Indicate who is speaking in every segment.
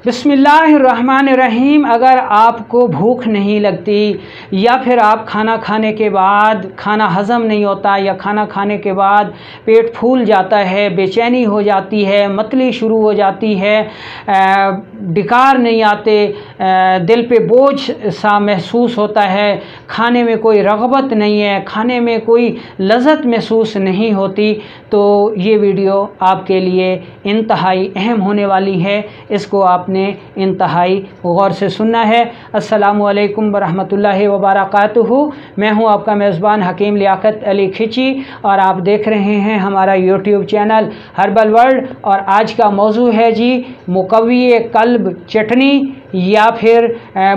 Speaker 1: बिस्मिल्लाहिर्रहमानिर्रहीम। अगर आपको भूख नहीं लगती या फिर आप खाना खाने के बाद खाना हज़म नहीं होता या खाना खाने के बाद पेट फूल जाता है, बेचैनी हो जाती है, मतली शुरू हो जाती है, डिकार नहीं आते, दिल पे बोझ सा महसूस होता है, खाने में कोई रग़बत नहीं है, खाने में कोई लज़्ज़त महसूस नहीं होती, तो ये वीडियो आपके लिए इंतहाई अहम होने वाली है। इसको आपने इंतहाई गौर से सुनना है। अस्सलामु अलैकुम वरहमतुल्लाहि वबरकातुहू। मैं हूं आपका मेज़बान हकीम लियाकत अली खिची और आप देख रहे हैं हमारा यूट्यूब चैनल हर्बल वर्ल्ड। और आज का मौजू है जी मुक़व्वी क़ल्ब चटनी या फिर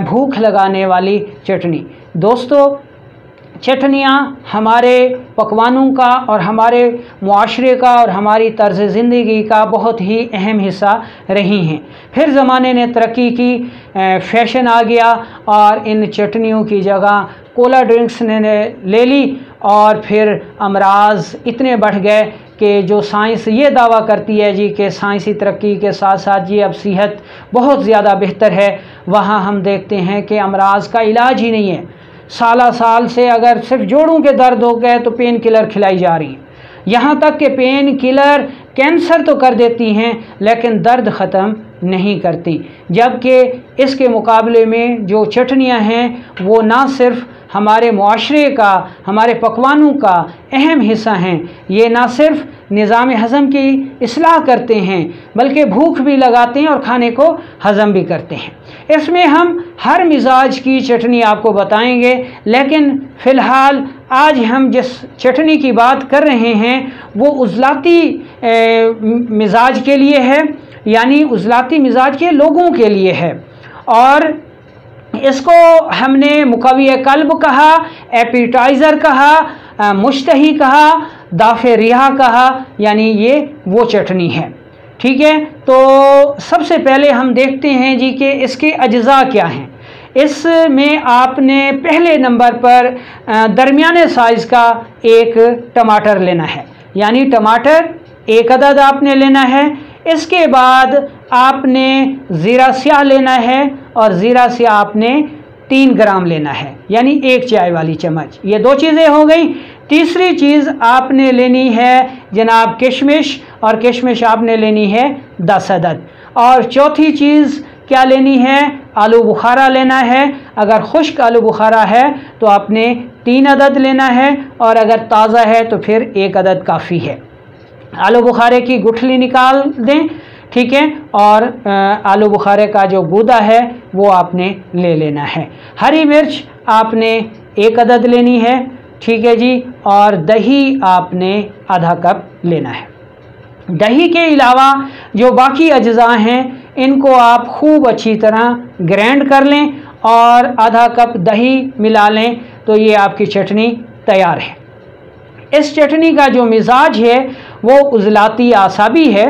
Speaker 1: भूख लगाने वाली चटनी। दोस्तों, चटनियाँ हमारे पकवानों का और हमारे मुआशरे का और हमारी तर्ज़ ज़िंदगी का बहुत ही अहम हिस्सा रही हैं। फिर ज़माने ने तरक्की की, फैशन आ गया और इन चटनियों की जगह कोला ड्रिंक्स ने ले ली और फिर अमराज इतने बढ़ गए कि जो साइंस ये दावा करती है जी कि साइंसी तरक्की के साथ साथ जी अब सेहत बहुत ज़्यादा बेहतर है, वहाँ हम देखते हैं कि अमराज का इलाज ही नहीं है। साल से अगर सिर्फ जोड़ों के दर्द हो गए तो पेन किलर खिलाई जा रही है, यहाँ तक कि पेन किलर कैंसर तो कर देती हैं लेकिन दर्द ख़त्म नहीं करती। जबकि इसके मुकाबले में जो चटनियाँ हैं वो ना सिर्फ हमारे मुआशरे का, हमारे पकवानों का अहम हिस्सा हैं, ये ना सिर्फ निज़ाम हज़म की इस्लाह करते हैं बल्कि भूख भी लगाते हैं और खाने को हज़म भी करते हैं। इसमें हम हर मिजाज की चटनी आपको बताएंगे, लेकिन फ़िलहाल आज हम जिस चटनी की बात कर रहे हैं वो उज़लाती मिजाज के लिए है, यानी उज़लाती मिजाज के लोगों के लिए है। और इसको हमने मुक़व्वी क़ल्ब कहा, एपिटाइज़र कहा, मुश्तही कहा, दाफ़े रिहा कहा, यानी ये वो चटनी है। ठीक है, तो सबसे पहले हम देखते हैं जी कि इसके अज्ज़ा क्या हैं। इसमें आपने पहले नंबर पर दरमियाने साइज़ का एक टमाटर लेना है, यानी टमाटर एक अदद आपने लेना है। इसके बाद आपने ज़ीरा स्याह लेना है और ज़ीरा स्याह आपने 3 ग्राम लेना है, यानी 1 चाय वाली चम्मच। ये 2 चीज़ें हो गई। तीसरी चीज़ आपने लेनी है जनाब किशमिश, और किशमिश आपने लेनी है 10 अदद। और चौथी चीज़ क्या लेनी है? आलू बुखारा लेना है। अगर खुश्क आलू बुखारा है तो आपने 3 अदद लेना है, और अगर ताज़ा है तो फिर 1 अदद काफ़ी है। आलू बुखारे की गुठली निकाल दें, ठीक है, और आलू बुखारे का जो गूदा है वो आपने ले लेना है। हरी मिर्च आपने 1 अदद लेनी है, ठीक है जी, और दही आपने आधा कप लेना है। दही के अलावा जो बाकी अज्ज़ा हैं इनको आप खूब अच्छी तरह ग्राइंड कर लें और आधा कप दही मिला लें, तो ये आपकी चटनी तैयार है। इस चटनी का जो मिजाज है वो उज़लाती आसाबी है,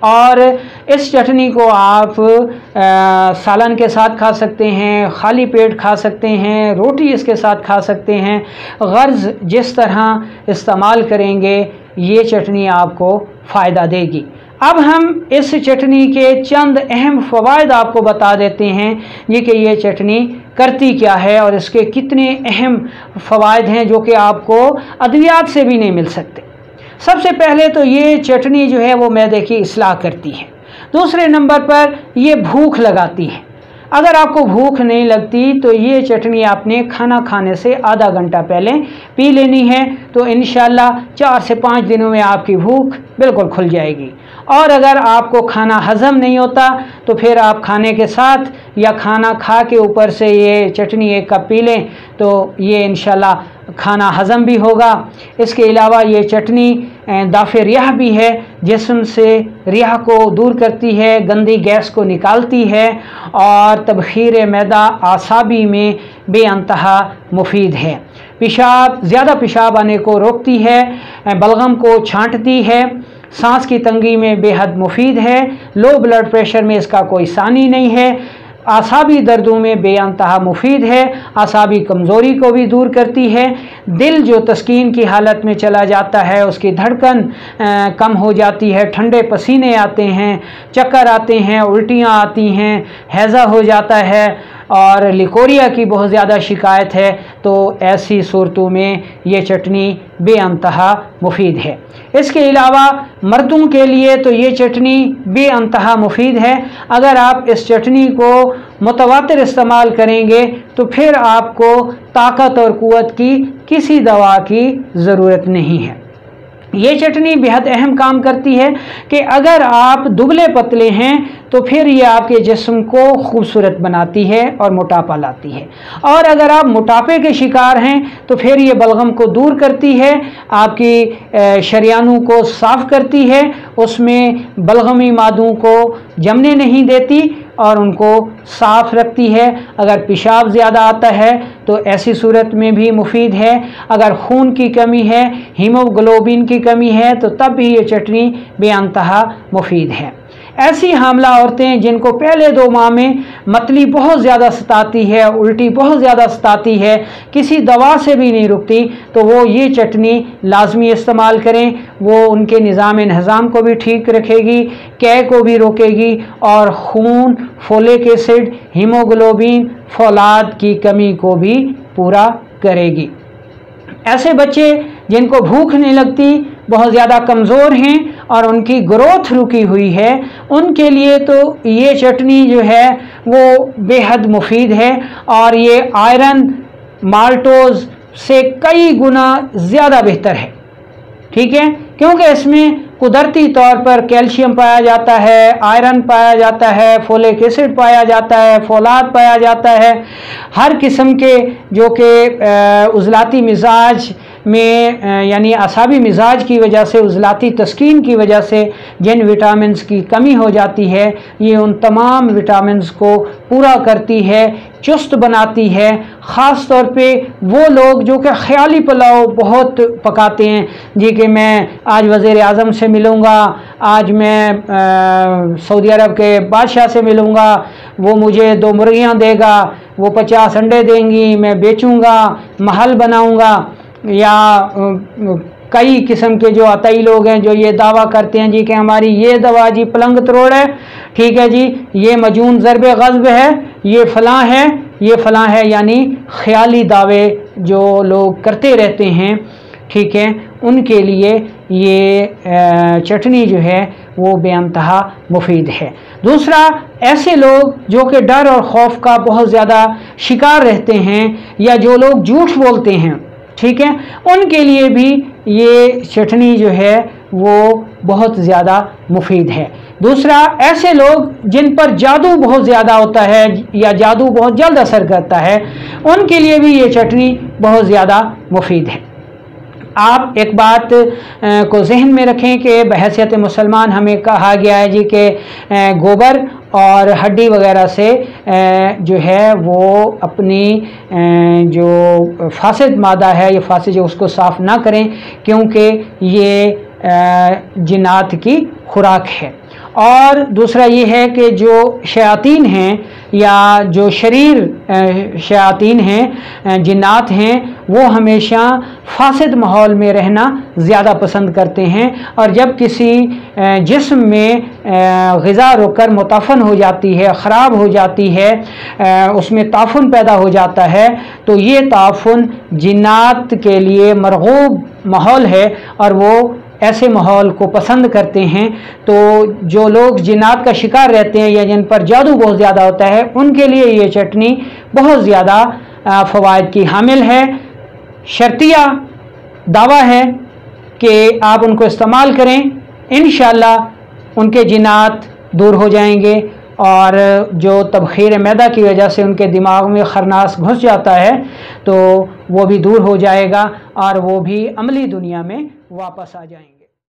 Speaker 1: और इस चटनी को आप सालन के साथ खा सकते हैं, खाली पेट खा सकते हैं, रोटी इसके साथ खा सकते हैं। गर्ज़ जिस तरह इस्तेमाल करेंगे ये चटनी आपको फ़ायदा देगी। अब हम इस चटनी के चंद अहम फ़वाइद आपको बता देते हैं ये कि ये चटनी करती क्या है और इसके कितने अहम फ़वाइद हैं जो कि आपको अद्वियात से भी नहीं मिल सकते। सबसे पहले तो ये चटनी जो है वो मैदे की इस्लाह करती है। दूसरे नंबर पर ये भूख लगाती है। अगर आपको भूख नहीं लगती तो ये चटनी आपने खाना खाने से आधा घंटा पहले पी लेनी है, तो इंशाल्लाह 4 से 5 दिनों में आपकी भूख बिल्कुल खुल जाएगी। और अगर आपको खाना हज़म नहीं होता तो फिर आप खाने के साथ या खाना खा के ऊपर से ये चटनी 1 कप पी लें, तो ये इंशाल्लाह खाना हज़म भी होगा। इसके अलावा ये चटनी दाफ़े रिहा भी है, जिस्म से रिहा को दूर करती है, गंदी गैस को निकालती है और तबखीर मैदा आसाबी में बेअंतहा मुफीद है। ज़्यादा पेशाब आने को रोकती है, बलगम को छांटती है, सांस की तंगी में बेहद मुफीद है, लो ब्लड प्रेशर में इसका कोई सानी नहीं है, आसाबी दर्दों में बेअंतहा मुफीद है, आसाबी कमज़ोरी को भी दूर करती है। दिल जो तस्कीन की हालत में चला जाता है, उसकी धड़कन कम हो जाती है, ठंडे पसीने आते हैं, चक्कर आते हैं, उल्टियाँ आती हैं, हैज़ा हो जाता है और लिकोरिया की बहुत ज़्यादा शिकायत है, तो ऐसी सूरतों में ये चटनी बेअंतहा मुफीद है। इसके अलावा मर्दों के लिए तो ये चटनी बेअंतहा मुफीद है। अगर आप इस चटनी को मुतवातिर इस्तेमाल करेंगे तो फिर आपको ताकत और क़ुव्वत की किसी दवा की ज़रूरत नहीं है। ये चटनी बेहद अहम काम करती है कि अगर आप दुबले पतले हैं तो फिर ये आपके जिस्म को खूबसूरत बनाती है और मोटापा लाती है, और अगर आप मोटापे के शिकार हैं तो फिर ये बलगम को दूर करती है, आपकी शरियानों को साफ़ करती है, उसमें बलगमी मादों को जमने नहीं देती और उनको साफ़ रखती है। अगर पेशाब ज़्यादा आता है तो ऐसी सूरत में भी मुफीद है। अगर खून की कमी है, हीमोग्लोबिन की कमी है, तो तब भी ये चटनी बेअंतहा मुफीद है। ऐसी हामला औरतें जिनको पहले 2 माह में मतली बहुत ज़्यादा सताती है, उल्टी बहुत ज़्यादा सताती है, किसी दवा से भी नहीं रुकती, तो वो ये चटनी लाजमी इस्तेमाल करें। वो उनके निज़ाम को भी ठीक रखेगी, कै को भी रोकेगी और खून, फोलिक एसिड, हीमोग्लोबिन, फौलाद की कमी को भी पूरा करेगी। ऐसे बच्चे जिनको भूख नहीं लगती, बहुत ज़्यादा कमज़ोर हैं और उनकी ग्रोथ रुकी हुई है, उनके लिए तो ये चटनी जो है वो बेहद मुफीद है और ये आयरन माल्टोज़ से कई गुना ज़्यादा बेहतर है। ठीक है, क्योंकि इसमें कुदरती तौर पर कैल्शियम पाया जाता है, आयरन पाया जाता है, फोलिक एसिड पाया जाता है, फौलाद पाया जाता है। हर किस्म के जो कि उज़लाती मिजाज में यानी असाबी मिजाज की वजह से, उज़लाती तस्कीन की वजह से जिन विटामिन्स की कमी हो जाती है, ये उन तमाम विटामिन्स को पूरा करती है, चुस्त बनाती है। ख़ास तौर पे वो लोग जो कि ख़याली पुलाव बहुत पकाते हैं जी कि मैं आज वज़ीर आज़म से मिलूँगा, आज मैं सऊदी अरब के बादशाह से मिलूँगा, वो मुझे 2 मुर्गियाँ देगा, वो 50 अंडे देंगी, मैं बेचूँगा, महल बनाऊँगा, या कई किस्म के जो अतई लोग हैं जो ये दावा करते हैं जी कि हमारी ये दवा जी पलंग तरोड़ है, ठीक है जी, ये मजून ज़रब ग़ज़ब है, ये फ़लाँ है, ये फ़लाँ है, यानी ख़याली दावे जो लोग करते रहते हैं, ठीक है, उनके लिए ये चटनी जो है वो बेअंतहा मुफीद है। दूसरा, ऐसे लोग जो कि डर और खौफ का बहुत ज़्यादा शिकार रहते हैं या जो लोग झूठ बोलते हैं, ठीक है, उनके लिए भी ये चटनी जो है वो बहुत ज़्यादा मुफीद है। दूसरा, ऐसे लोग जिन पर जादू बहुत ज़्यादा होता है या जादू बहुत जल्द असर करता है, उनके लिए भी ये चटनी बहुत ज़्यादा मुफीद है। आप एक बात को जहन में रखें कि बहैसियत मुसलमान हमें कहा गया है जी कि गोबर और हड्डी वगैरह से जो है वो अपनी जो फासिद मादा है या फासिद जो उसको साफ़ ना करें, क्योंकि ये जिन्नात की खुराक है। और दूसरा ये है कि जो शयातीन हैं या जो शरीर शयातीन हैं, जिन्नात हैं, वो हमेशा फासिद माहौल में रहना ज़्यादा पसंद करते हैं, और जब किसी जिस्म में ग़िज़ा रुककर मुताफ़न हो जाती है, ख़राब हो जाती है, उसमें ताफ़ुन पैदा हो जाता है, तो ये ताफ़ुन जिन्नात के लिए मरग़ूब माहौल है और वो ऐसे माहौल को पसंद करते हैं। तो जो लोग जिन्नात का शिकार रहते हैं या जिन पर जादू बहुत ज़्यादा होता है, उनके लिए ये चटनी बहुत ज़्यादा फ़वाइद की हामिल है। शर्तिया दावा है कि आप उनको इस्तेमाल करें, इंशाअल्लाह उनके जिन्नात दूर हो जाएंगे और जो तबख़ीर मैदा की वजह से उनके दिमाग में खरनास घुस जाता है तो वो भी दूर हो जाएगा और वो भी अमली दुनिया में वापस आ जाएंगे।